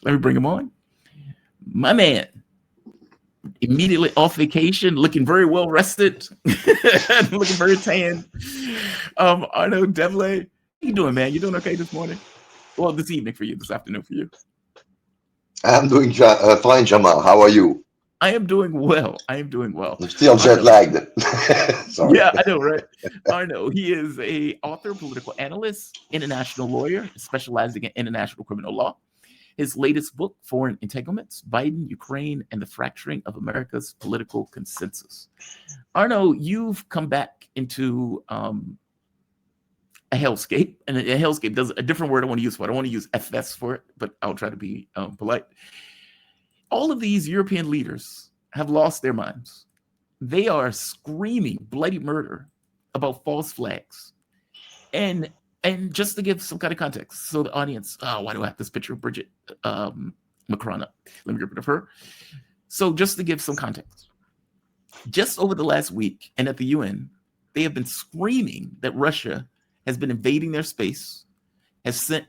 Let me bring him on. My man, immediately off vacation, looking very well rested, looking very tan. Arnaud Develay, how you doing, man? You doing okay this morning? Well, this evening for you, this afternoon for you. I'm doing fine, Jamal. How are you? I am doing well. I am doing well. I'm still jet Arnaud, lagged. Sorry. yeah, I know, right? Arnaud, he is a author, political analyst, international lawyer, specializing in international criminal law. His latest book, Foreign Entanglements, Biden, Ukraine, and the Fracturing of America's Political Consensus. Arnaud, you've come back into a hellscape, and a hellscape does a different word I want to use for it. I want to use FS for it, but I'll try to be polite. All of these European leaders have lost their minds. They are screaming bloody murder about false flags. And just to give some kind of context, so the audience, why do I have this picture of Bridget Macron up? Let me get rid of her. So just to give some context, just over the last week and at the UN, they have been screaming that Russia has been invading their space, has sent,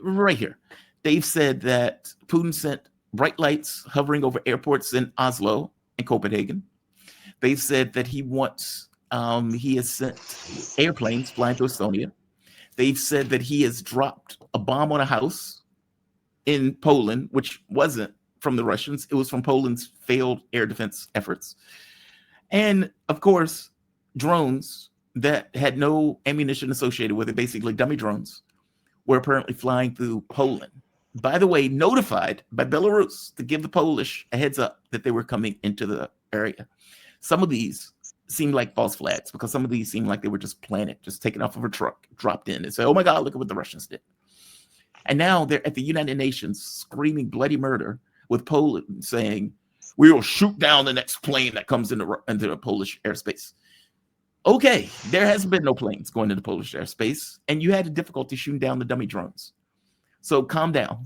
right here, they've said that Putin sent bright lights hovering over airports in Oslo and Copenhagen. They've said that he has sent airplanes flying to Estonia. They've said that he has dropped a bomb on a house in Poland, which wasn't from the Russians. It was from Poland's failed air defense efforts. And of course, drones that had no ammunition associated with it, basically dummy drones, were apparently flying through Poland. By the way, notified by Belarus to give the Polish a heads up that they were coming into the area. Some of these seem like false flags because some of these seem like they were just planted, just taken off of a truck, dropped in and say, oh my God, look at what the Russians did. And now they're at the United Nations screaming bloody murder with Poland saying, we will shoot down the next plane that comes into the Polish airspace. Okay, there hasn't been no planes going into Polish airspace, and you had a difficulty shooting down the dummy drones. So calm down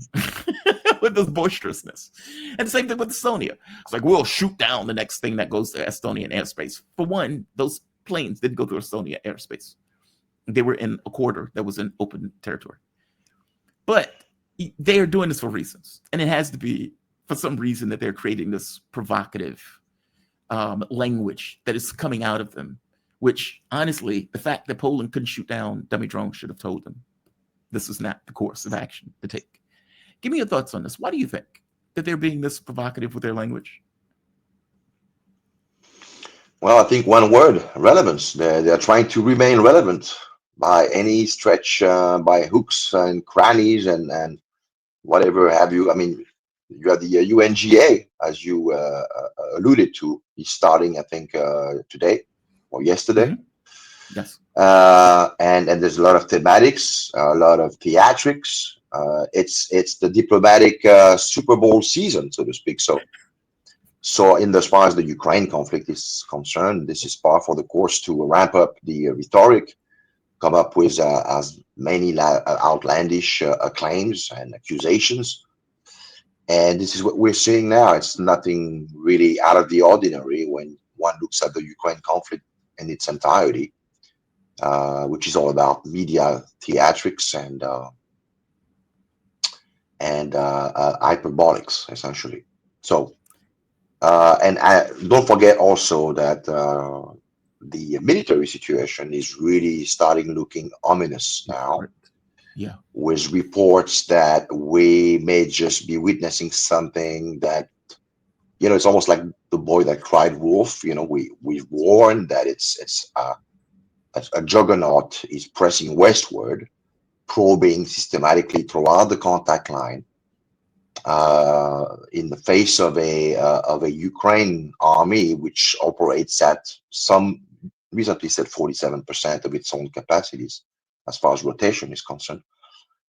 with this boisterousness. And the same thing with Estonia. It's like, we'll shoot down the next thing that goes to Estonian airspace. For one, those planes didn't go to Estonia airspace. They were in a corridor that was in open territory. But they are doing this for reasons. And it has to be for some reason that they're creating this provocative language that is coming out of them, which honestly, the fact that Poland couldn't shoot down dummy drones should have told them this is not the course of action to take. Give me your thoughts on this. Why do you think that they're being this provocative with their language? Well, I think one word, relevance. They're trying to remain relevant by any stretch, by hooks and crannies and whatever have you. I mean, you have the UNGA, as you alluded to, is starting, I think, today or yesterday. Mm-hmm. Yes. And there's a lot of thematics, a lot of theatrics. It's the diplomatic Super Bowl season, so to speak. So in as far as the Ukraine conflict is concerned, this is par for the course to ramp up the rhetoric, come up with as many outlandish claims and accusations. And this is what we're seeing now. It's nothing really out of the ordinary when one looks at the Ukraine conflict in its entirety, which is all about media theatrics and hyperbolics, essentially. So, and don't forget also that the military situation is really starting looking ominous now. Yeah. With reports that we may just be witnessing something that, it's almost like the boy that cried wolf. We've warned that it's a juggernaut is pressing westward, probing systematically throughout the contact line, in the face of a Ukraine army which operates at some recently said 47% of its own capacities as far as rotation is concerned.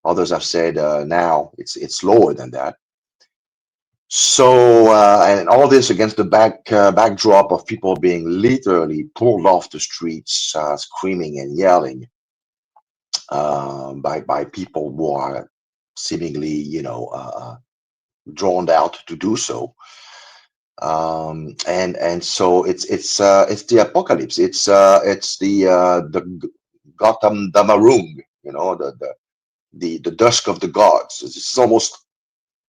Others have said now it's lower than that. So and all this against the backdrop of people being literally pulled off the streets, screaming and yelling by people who are seemingly drawn out to do so. And so it's the apocalypse. It's the Gotham Damarung, the dusk of the gods. It's almost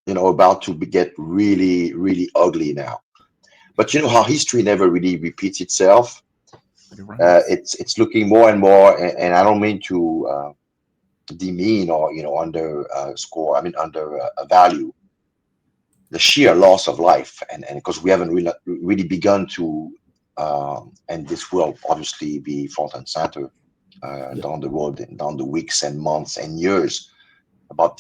about to get really, really ugly now. But you know how history never really repeats itself. But it rhymes. It's looking more and more, and I don't mean to demean or under score. I mean under value the sheer loss of life, and because we haven't really begun to, and this will obviously be front and center Yep. down the road, and down the weeks and months and years about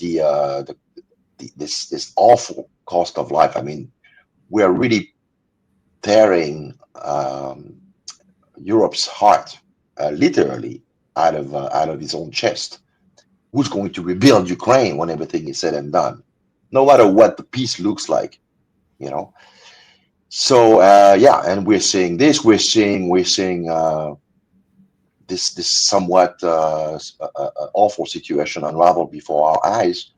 this awful cost of life. I mean, we are really tearing Europe's heart, literally out of his own chest. Who's going to rebuild Ukraine when everything is said and done? No matter what the peace looks like, you know. So yeah, and we're seeing this. We're seeing this somewhat awful situation unravel before our eyes.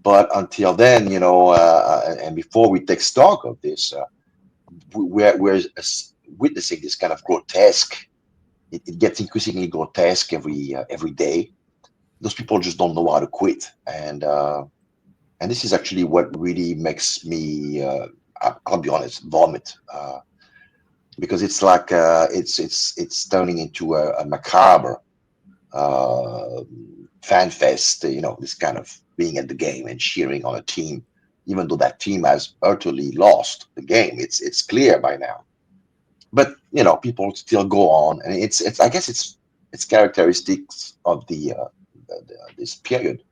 But until then, and before we take stock of this, we're witnessing this kind of grotesque. It gets increasingly grotesque every day. Those people just don't know how to quit, and this is actually what really makes me, I'll be honest, vomit, because it's like it's turning into a macabre uh, fan fest. This kind of being at the game and cheering on a team, even though that team has utterly lost the game. It's clear by now, but people still go on, and it's I guess it's characteristics of this period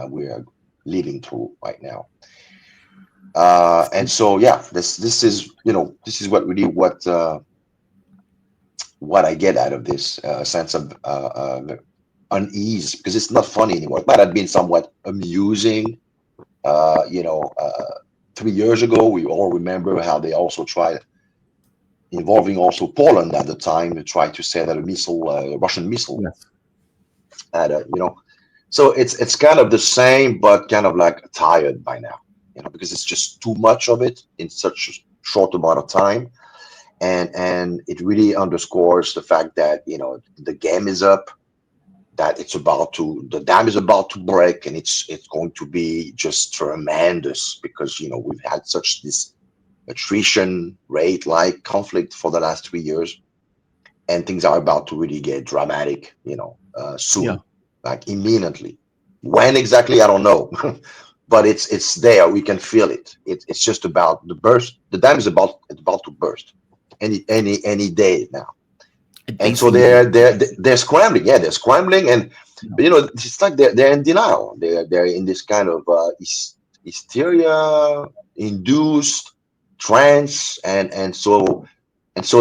we're living through right now. And so yeah, this is what I get out of this sense of unease, because it's not funny anymore. It might have been somewhat amusing, 3 years ago. We all remember how they also tried, involving also Poland at the time, to try to set out a Russian missile Yes. at So it's kind of the same, but kind of like tired by now, because it's just too much of it in such a short amount of time, and it really underscores the fact that the game is up, that the dam is about to break, and it's going to be just tremendous, because we've had such this attrition rate like conflict for the last 3 years, and things are about to really get dramatic, Yeah. soon, like imminently. When exactly, I don't know, but it's there. We can feel it. It's just about the burst. The dam is about to burst any day now. And they And so seem to, they're scrambling. Yeah, they're scrambling, and you know, it's like they're in denial. They're in this kind of hysteria induced trance, and so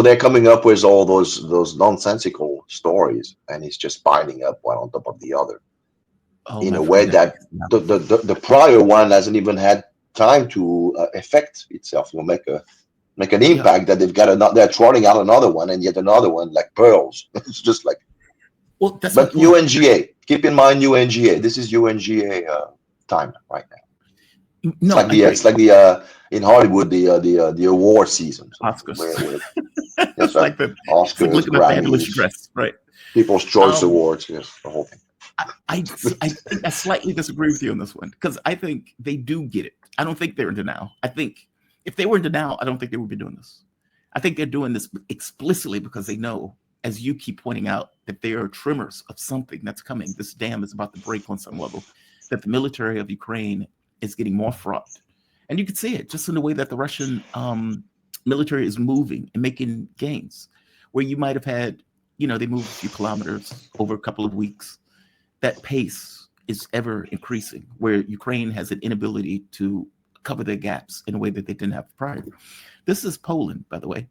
they're coming up with all those nonsensical stories, and it's just piling up one on top of the other oh in my a way friend, that the prior one hasn't even had time to affect itself. Make an yeah. impact, that they're trotting out another one and yet another one like pearls. It's just like, Well, that's my but point. UNGA, keep in mind UNGA. This is UNGA time right now. It's No, like I the agree. it's like the in Hollywood, the award season, Oscars. where that's It's right, like the it's like Oscars, looking at fabulous Grammys, dress, right? People's Choice Um, Awards, yes, the whole thing. I think I slightly disagree with you on this one, because I think they do get it. I don't think they're in denial. I think if they were in denial, I don't think they would be doing this. I think they're doing this explicitly because they know, as you keep pointing out, that there are tremors of something that's coming. This dam is about to break on some level, that the military of Ukraine is getting more fraught. And you can see it just in the way that the Russian military is moving and making gains, where you might have had, they move a few kilometers over a couple of weeks. That pace is ever increasing, where Ukraine has an inability to cover their gaps in a way that they didn't have prior. This is Poland, by the way.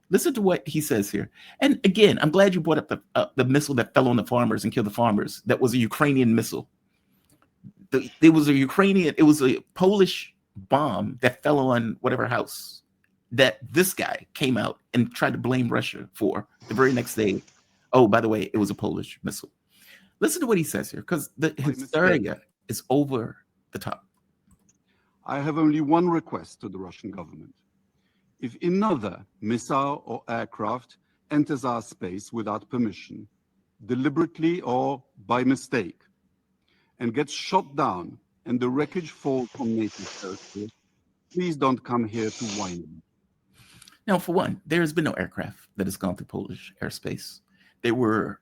Listen to what he says here. And again, I'm glad you brought up the missile that fell on the farmers and killed the farmers. That was a Ukrainian missile. It was a Polish bomb that fell on whatever house, that this guy came out and tried to blame Russia for the very next day. Oh, by the way, it was a Polish missile. Listen to what he says here, because the My mistake. hysteria is over the top. I have only one request to the Russian government. If another missile or aircraft enters our space without permission, deliberately or by mistake, and gets shot down and the wreckage falls from NATO territory, please don't come here to whine me. Now, for one, there has been no aircraft that has gone through Polish airspace. There were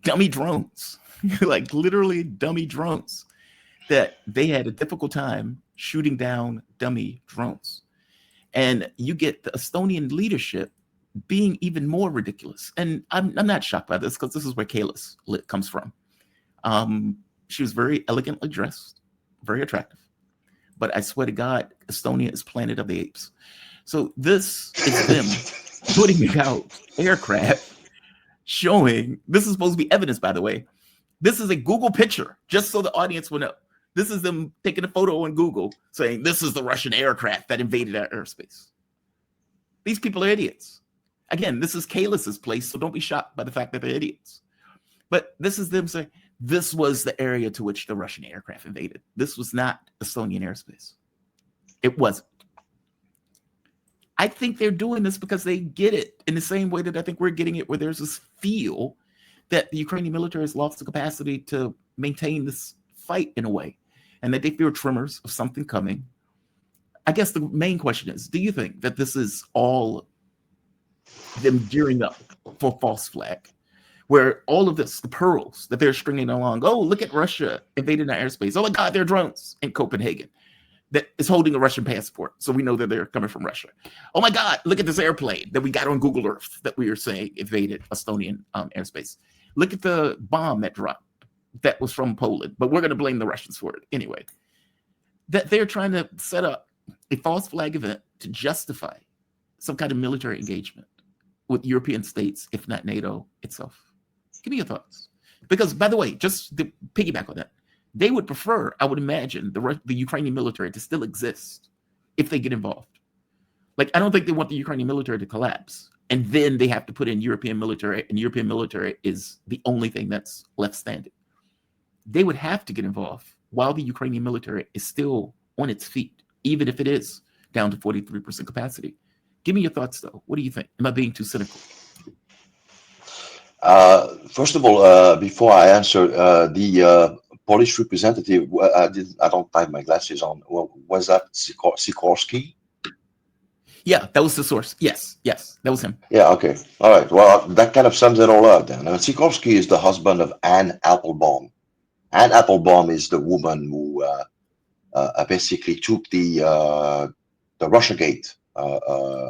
dummy drones, like literally dummy drones, that they had a difficult time shooting down dummy drones. And you get the Estonian leadership being even more ridiculous. And I'm not shocked by this because this is where Kayla's comes from. She was very elegantly dressed, very attractive. But I swear to God, Estonia is Planet of the Apes. So this is them putting out aircraft showing, this is supposed to be evidence, by the way. This is a Google picture, just so the audience will know. This is them taking a photo on Google saying, this is the Russian aircraft that invaded our airspace. These people are idiots. Again, this is Kalis's place, so don't be shocked by the fact that they're idiots. But this is them saying, this was the area to which the Russian aircraft invaded. This was not Estonian airspace. It wasn't. I think they're doing this because they get it in the same way that I think we're getting it, where there's this feel that the Ukrainian military has lost the capacity to maintain this fight in a way, and that they feel tremors of something coming. I guess the main question is, do you think that this is all them gearing up for false flag, where all of this, the pearls that they're stringing along, oh, look at Russia invading our airspace. Oh my God, there are drones in Copenhagen that is holding a Russian passport. So we know that they're coming from Russia. Oh my God, look at this airplane that we got on Google Earth that we were saying invaded Estonian airspace. Look at the bomb that dropped that was from Poland, but we're going to blame the Russians for it anyway. That they're trying to set up a false flag event to justify some kind of military engagement with European states, if not NATO itself. Give me your thoughts. Because, by the way, just to piggyback on that, they would prefer, I would imagine, the Ukrainian military to still exist if they get involved. Like, I don't think they want the Ukrainian military to collapse, and then they have to put in European military, and European military is the only thing that's left standing. They would have to get involved while the Ukrainian military is still on its feet, even if it is down to 43% capacity. Give me your thoughts, though. What do you think? Am I being too cynical? First of all, before I answer, the Polish representative, I don't have my glasses on. Was that Sikorski? Yeah, that was the source. Yes, that was him. Yeah, okay. All right. Well, that kind of sums it all up then. Sikorski is the husband of Anne Applebaum. Anne Applebaum is the woman who basically took the Russiagate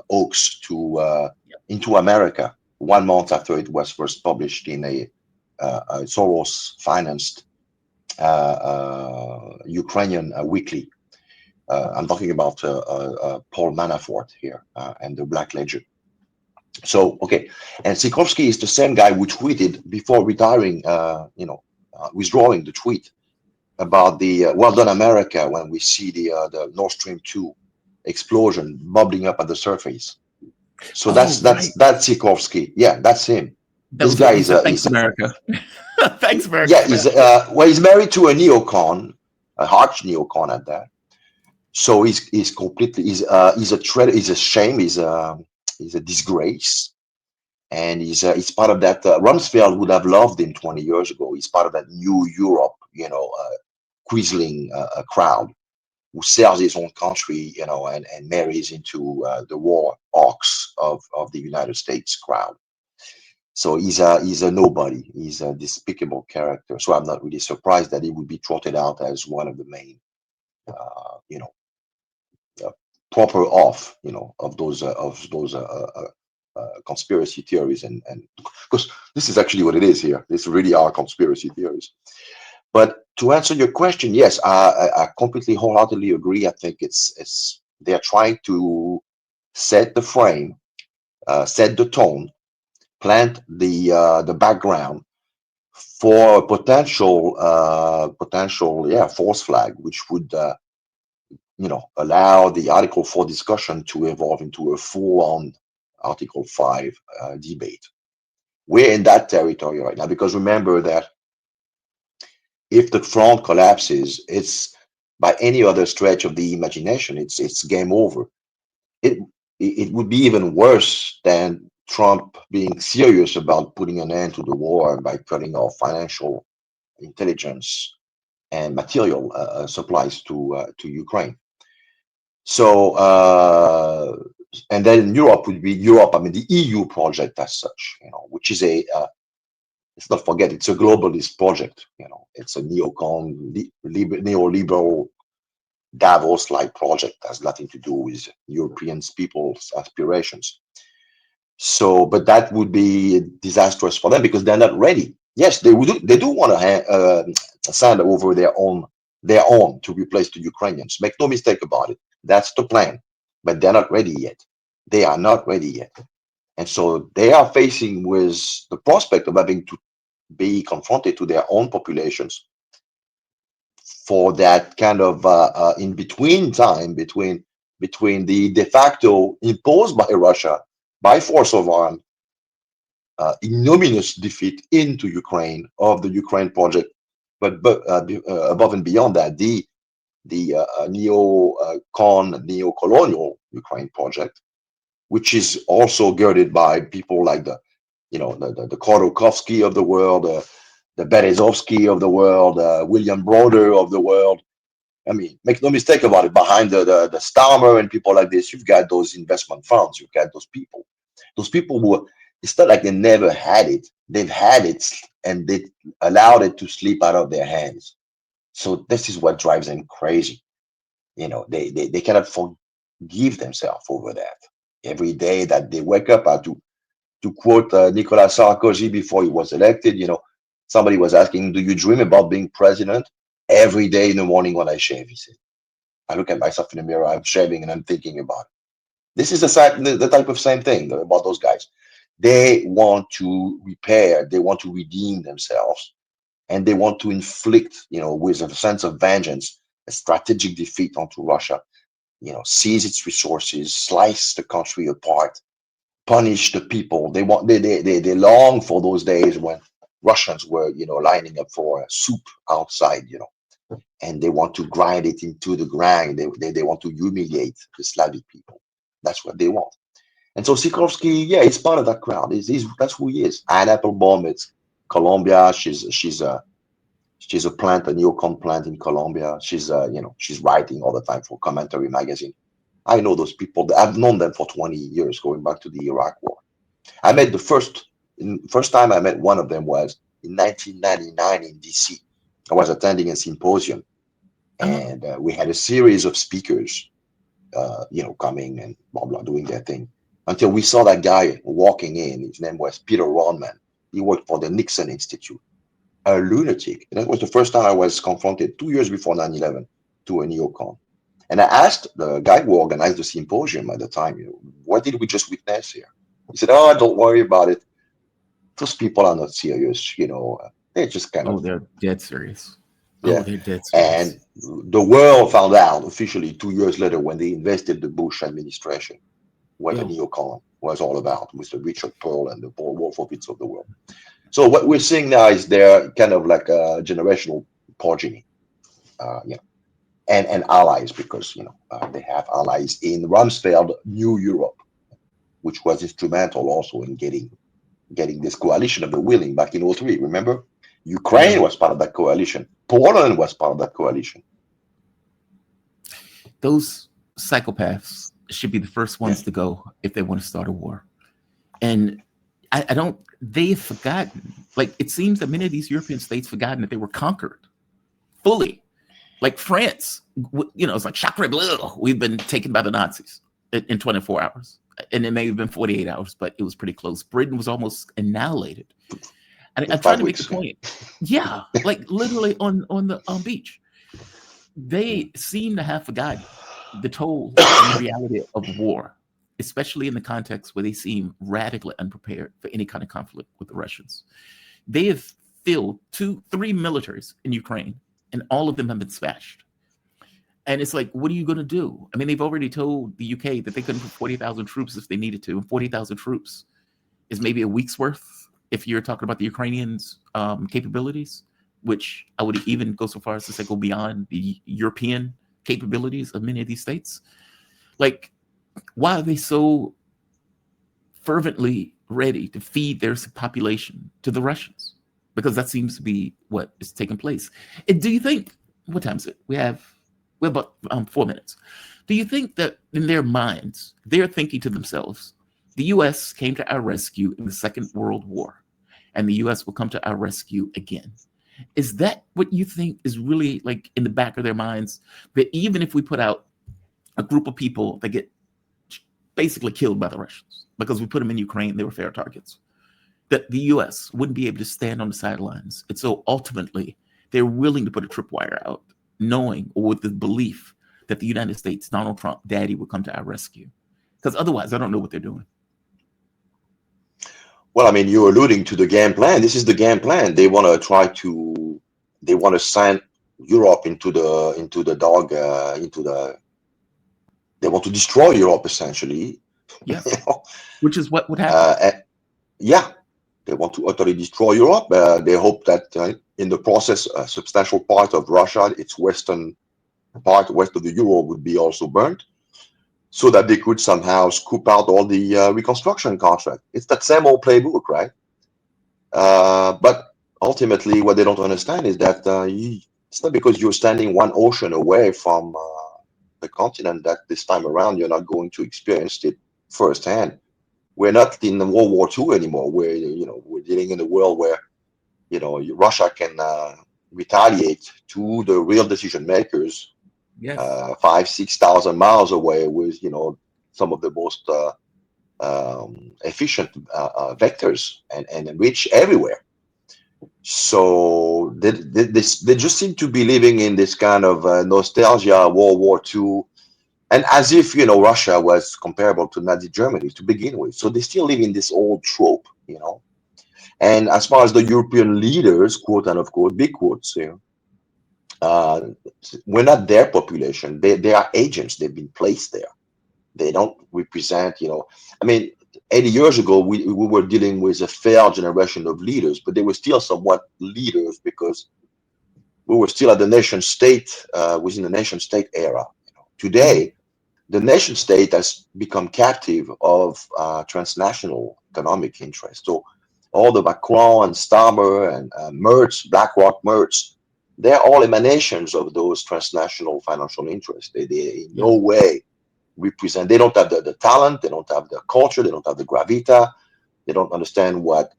hoax into America 1 month after it was first published in a Soros-financed Ukrainian weekly. I'm talking about Paul Manafort here and the Black Ledger. So, okay. And Sikorski is the same guy who tweeted before retiring, withdrawing the tweet about the well done America when we see the Nord Stream 2 explosion bubbling up at the surface. So that's Sikorski. Yeah, that's him. This guy is thanks America. Thanks America. Yeah, he's married to a neocon, a arch neocon at that. So he's completely he's a traitor. He's a shame. He's a disgrace, and he's part of that. Rumsfeld would have loved him 20 years ago. He's part of that new Europe, quisling crowd who sells his own country, and marries into the war hawks of the United States crowd. So he's a nobody. He's a despicable character. So I'm not really surprised that he would be trotted out as one of the main, proper off, of those conspiracy theories, and because this is actually what it is here. This really are conspiracy theories. But to answer your question, yes, I completely wholeheartedly agree. I think it's they're trying to set the frame, set the tone, plant the background for a potential false flag, which would allow the Article 4 discussion to evolve into a full-on Article 5 debate. We're in that territory right now, because remember that if the front collapses, it's by any other stretch of the imagination, it's game over. It would be even worse than Trump being serious about putting an end to the war by cutting off financial intelligence and material supplies to Ukraine. So, and then Europe would be Europe. I mean, the EU project as such, which is let's not forget, it's a globalist project. It's a neocon, neoliberal Davos-like project. Has nothing to do with European people's aspirations. So, but that would be disastrous for them because they're not ready. Yes, they do want to send over their own to replace the Ukrainians. Make no mistake about it. That's the plan, but they're not ready yet. They are not ready yet, and so they are facing with the prospect of having to be confronted to their own populations for that kind of in between time between the de facto imposed by Russia by force of arms ignominious defeat into Ukraine of the Ukraine project, but above and beyond that, the neo-colonial Ukraine project, which is also girded by people like the Khodorkovsky of the world, the Berezovsky of the world, William Broder of the world. I mean, make no mistake about it. Behind the Starmer and people like this, you've got those investment funds. You've got those people. Those people who, it's not like they never had it. They've had it, and they allowed it to slip out of their hands. So this is what drives them crazy. They cannot forgive themselves over that. Every day that they wake up, to quote Nicolas Sarkozy before he was elected, somebody was asking, "Do you dream about being president?" Every day in the morning when I shave, he said. I look at myself in the mirror, I'm shaving, and I'm thinking about it. This is the type of same thing about those guys. They want to repair, they want to redeem themselves, and they want to inflict, with a sense of vengeance, a strategic defeat onto Russia, seize its resources, slice the country apart, punish the people. They long for those days when Russians were, lining up for soup outside, and they want to grind it into the ground. They want to humiliate the Slavic people. That's what they want. And so Sikorsky, yeah, he's part of that crowd. That's who he is. Anne Applebaum, it's Colombia. She's a plant, a neocon plant in Colombia. She's writing all the time for Commentary magazine. I know those people. I've known them for 20 years, going back to the Iraq War. I met first time I met one of them was in 1999 in DC. I was attending a symposium, and we had a series of speakers, coming and blah blah doing their thing until we saw that guy walking in. His name was Peter Rodman. He worked for the Nixon Institute, a lunatic. And that was the first time I was confronted 2 years before 9/11 to a neocon. And I asked the guy who organized the symposium at the time, what did we just witness here? He said, "Oh, don't worry about it. Those people are not serious. They're just kind of." They're dead serious. Yeah. Oh, they're dead serious. And the world found out officially 2 years later when they invested the Bush administration what the neocon was all about, with the Richard Pearl and the Paul Wolfowitz of the world. So what we're seeing now is they're kind of like a generational progeny, and allies, because they have allies in Rumsfeld, New Europe, which was instrumental also in getting this coalition of the willing back in 2003. Remember, Ukraine was part of that coalition. Poland was part of that coalition. Those psychopaths should be the first ones to go if they want to start a war. And they've forgotten, like, it seems that many of these European states forgotten that they were conquered fully. Like France, it's like Sacre Bleu, we've been taken by the Nazis in 24 hours. And it may have been 48 hours, but it was pretty close. Britain was almost annihilated. And I'm trying to make the point. Yeah, like literally on the beach. They seem to have forgotten the toll and the reality of war, especially in the context where they seem radically unprepared for any kind of conflict with the Russians. They have filled 2-3 militaries in Ukraine, and all of them have been smashed. And it's like, what are you going to do? I mean, they've already told the UK that they couldn't put 40,000 troops if they needed to, and 40,000 troops is maybe a week's worth if you're talking about the Ukrainians' capabilities, which I would even go so far as to say go beyond the European capabilities of many of these states. Like, why are they so fervently ready to feed their population to the Russians? Because that seems to be what is taking place. And do you think what time is it? We have about 4 minutes. Do you think that in their minds, they're thinking to themselves, the U.S. came to our rescue in the Second World War, and the U.S. will come to our rescue again? Is that what you think is really like in the back of their minds? That even if we put out a group of people that get basically killed by the Russians because we put them in Ukraine, they were fair targets, that the U.S. wouldn't be able to stand on the sidelines. And so ultimately, they're willing to put a tripwire out, knowing or with the belief that the United States, Donald Trump, daddy, will come to our rescue. Because otherwise, I don't know what they're doing. Well, I mean, you're alluding to the game plan. This is the game plan. They want to send Europe into the dog, they want to destroy Europe, essentially. Yes. You know? Which is what would happen. Yeah, they want to utterly destroy Europe. They hope that in the process, a substantial part of Russia, its western part, west of the euro, would be also burnt, so that they could somehow scoop out all the reconstruction contract. It's that same old playbook, right? But ultimately, what they don't understand is that it's not because you're standing one ocean away from the continent that this time around you're not going to experience it firsthand. We're not in World War II anymore. We're dealing in a world where Russia can retaliate to the real decision makers, Yes. 5,000-6,000 miles away, with some of the most efficient vectors and reach everywhere. So they just seem to be living in this kind of nostalgia, World War II, and as if Russia was comparable to Nazi Germany to begin with. So they still live in this old trope, And as far as the European leaders, quote and unquote, big quotes here, we're not their population. They are agents. They've been placed there. They don't represent, I mean, 80 years ago, we were dealing with a failed generation of leaders, but they were still somewhat leaders because we were still at the nation state, within the nation state era. Today, the nation state has become captive of transnational economic interests. So all the Macron and Starmer and Merz, BlackRock, Merz, they're all emanations of those transnational financial interests. They in no way represent, they don't have the talent, they don't have the culture, they don't have the gravita, they don't understand what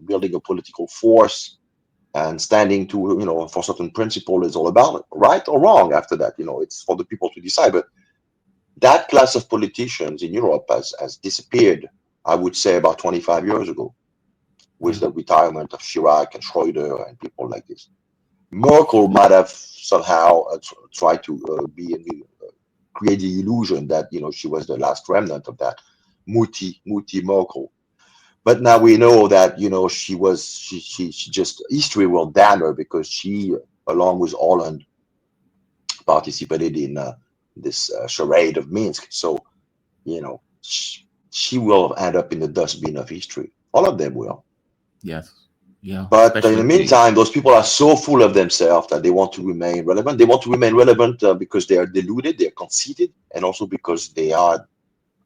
building a political force and standing to for certain principle is all about. Right or wrong, after that, it's for the people to decide. But that class of politicians in Europe has disappeared, I would say, about 25 years ago, with the retirement of Chirac and Schroeder and people like this. Merkel might have somehow tried to create the illusion that she was the last remnant of that Mutti Merkel. But now we know that she just, history will damn her, because she, along with Holland, participated in this charade of Minsk. So she will end up in the dustbin of history. All of them will. Yes. Yeah. But in the meantime, those people are so full of themselves that they want to remain relevant. They want to remain relevant because they are deluded, they're conceited, and also because they owe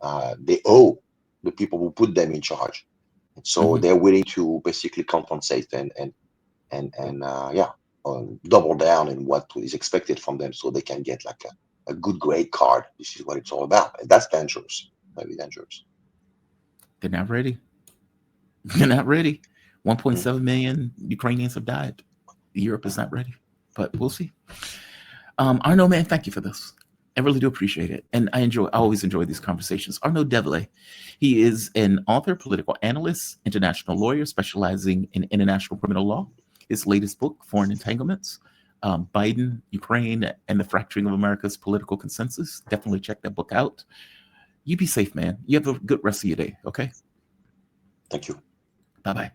the people who put them in charge. And so they're willing to basically compensate and double down in what is expected from them, so they can get like a good grade card. This is what it's all about, and that's dangerous. Very dangerous. They're not ready. They're not ready. 1.7 million Ukrainians have died. Europe is not ready, but we'll see. Arnaud, man, thank you for this. I really do appreciate it. And I always enjoy these conversations. Arnaud Develay, he is an author, political analyst, international lawyer specializing in international criminal law. His latest book, Foreign Entanglements, Biden, Ukraine, and the Fracturing of America's Political Consensus. Definitely check that book out. You be safe, man. You have a good rest of your day, okay? Thank you. Bye-bye.